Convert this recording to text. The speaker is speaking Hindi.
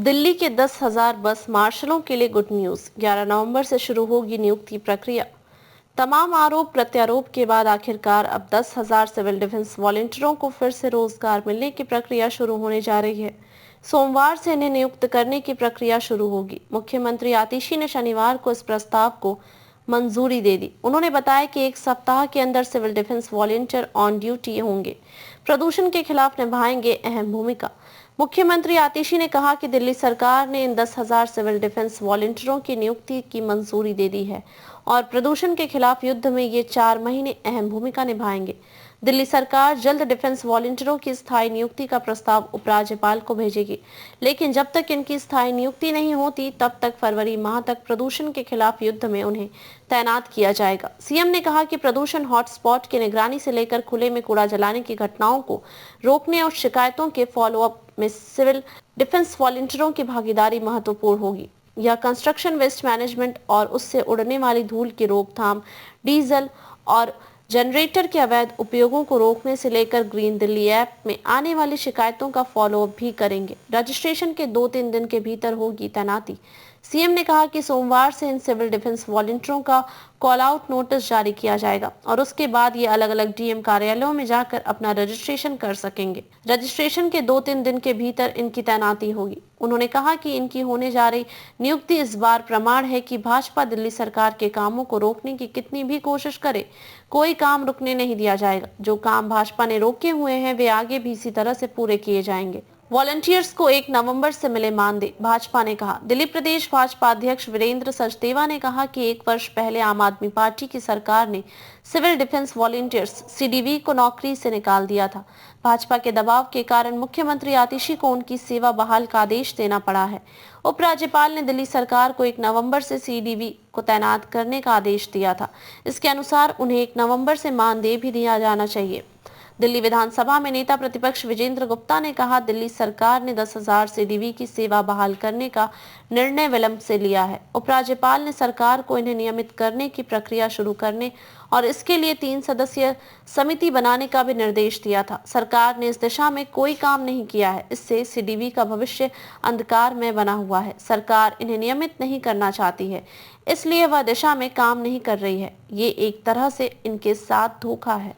दिल्ली के 10,000 बस मार्शलों के लिए गुड न्यूज। 11 नवंबर से शुरू होगी नियुक्ति प्रक्रिया। तमाम आरोप प्रत्यारोप के बाद आखिरकार अब 10,000 सिविल डिफेंस वॉलंटियरों को फिर से रोजगार मिलने की प्रक्रिया शुरू होने जा रही है। सोमवार से इन्हें नियुक्त करने की प्रक्रिया शुरू होगी। मुख्यमंत्री आतिशी ने शनिवार को इस प्रस्ताव को मंजूरी दे दी। उन्होंने बताया कि एक सप्ताह के अंदर civil defence volunteer on duty होंगे, प्रदूषण के खिलाफ निभाएंगे अहम भूमिका। मुख्यमंत्री आतिशी ने कहा कि दिल्ली सरकार ने इन 10,000 सिविल डिफेंस वॉलंटियरों की नियुक्ति की मंजूरी दे दी है और प्रदूषण के खिलाफ युद्ध में ये 4 महीने अहम भूमिका निभाएंगे। दिल्ली सरकार जल्द डिफेंस वॉलंटियरों की स्थायी नियुक्ति का प्रस्ताव उपराज्यपाल को भेजेगी, लेकिन जब तक इनकी स्थायी नियुक्ति नहीं होती तब तक फरवरी माह तक प्रदूषण के खिलाफ युद्ध में उन्हें तैनात किया जाएगा। सीएम ने कहा कि प्रदूषण हॉटस्पॉट की निगरानी से लेकर खुले में कूड़ा जलाने की घटनाओं को रोकने और शिकायतों के फॉलोअप में सिविल डिफेंस वॉलंटियरों की भागीदारी महत्वपूर्ण होगी। यह कंस्ट्रक्शन वेस्ट मैनेजमेंट और उससे उड़ने वाली धूल की रोकथाम, डीजल और जनरेटर के अवैध उपयोगों को रोकने से लेकर ग्रीन दिल्ली ऐप में आने वाली शिकायतों का फॉलोअप भी करेंगे। रजिस्ट्रेशन के 2-3 दिन के भीतर होगी तैनाती। सीएम ने कहा कि सोमवार से इन सिविल डिफेंस वॉलंटियरों का कॉल आउट नोटिस जारी किया जाएगा और उसके बाद ये अलग अलग डीएम कार्यालयों में जाकर अपना रजिस्ट्रेशन कर सकेंगे। रजिस्ट्रेशन के 2-3 दिन के भीतर इनकी तैनाती होगी। उन्होंने कहा कि इनकी होने जा रही नियुक्ति इस बार प्रमाण है कि भाजपा दिल्ली सरकार के कामों को रोकने की कितनी भी कोशिश करे, कोई काम रुकने नहीं दिया जाएगा। जो काम भाजपा ने रोके हुए हैं वे आगे भी इसी तरह से पूरे किए जाएंगे। वॉलंटियर्स को 1 नवंबर से मिले मानदेय, भाजपा ने कहा। दिल्ली प्रदेश भाजपा अध्यक्ष वीरेंद्र सचदेवा ने कहा कि 1 वर्ष पहले आम आदमी पार्टी की सरकार ने सिविल डिफेंस वॉलंटियर्स सीडीवी को नौकरी से निकाल दिया था। भाजपा के दबाव के कारण मुख्यमंत्री आतिशी को उनकी सेवा बहाल का आदेश देना पड़ा है। उपराज्यपाल ने दिल्ली सरकार को 1 नवंबर से सीडीवी को तैनात करने का आदेश दिया था। इसके अनुसार उन्हें 1 नवंबर से मानदेय भी दिया जाना चाहिए। दिल्ली विधानसभा में नेता प्रतिपक्ष विजेंद्र गुप्ता ने कहा, दिल्ली सरकार ने 10,000 सीडीवी की सेवा बहाल करने का निर्णय विलंब से लिया है। उपराज्यपाल ने सरकार को इन्हें नियमित करने की प्रक्रिया शुरू करने और इसके लिए 3 सदस्यीय समिति बनाने का भी निर्देश दिया था। सरकार ने इस दिशा में कोई काम नहीं किया है। इससे सीडीवी का भविष्य अंधकार में बना हुआ है। सरकार इन्हें नियमित नहीं करना चाहती है, इसलिए वह दिशा में काम नहीं कर रही है। ये एक तरह से इनके साथ धोखा है।